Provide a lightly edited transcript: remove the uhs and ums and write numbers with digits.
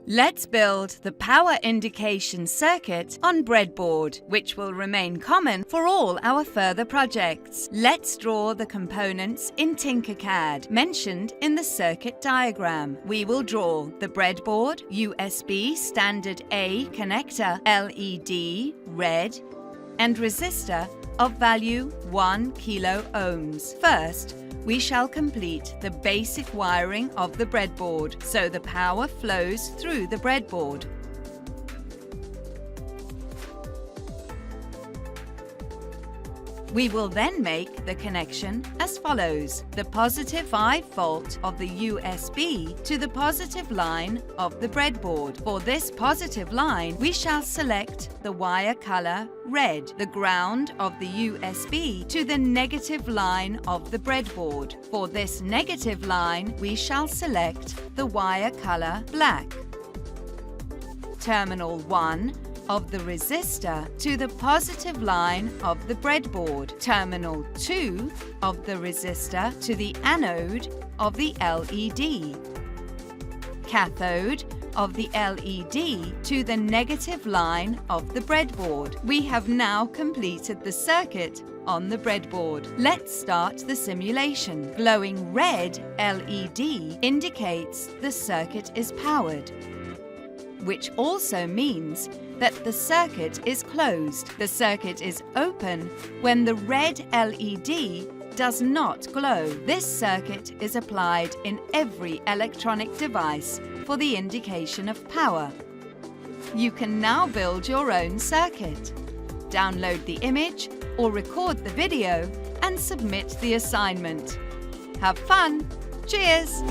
Let's build the power indication circuit on Breadboard, which will remain common for all our further projects. Let's draw the components in Tinkercad, mentioned in the circuit diagram. We will draw the breadboard, USB standard A connector, LED, red, and resistor of value 1 kilo ohms. First, we shall complete the basic wiring of the breadboard so the power flows through the breadboard. We will then make the connection as follows. The positive 5-volt of the USB to the positive line of the breadboard. For this positive line, we shall select the wire color red, the ground of the USB to the negative line of the breadboard. For this negative line, we shall select the wire color black. Terminal 1 of the resistor to the positive line of the breadboard. Terminal 2 of the resistor to the anode of the LED. Cathode of the LED to the negative line of the breadboard. We have now completed the circuit on the breadboard. Let's start the simulation. Glowing red LED indicates the circuit is powered, which also means that the circuit is closed. The circuit is open when the red LED does not glow. This circuit is applied in every electronic device for the indication of power. You can now build your own circuit. Download the image or record the video and submit the assignment. Have fun! Cheers!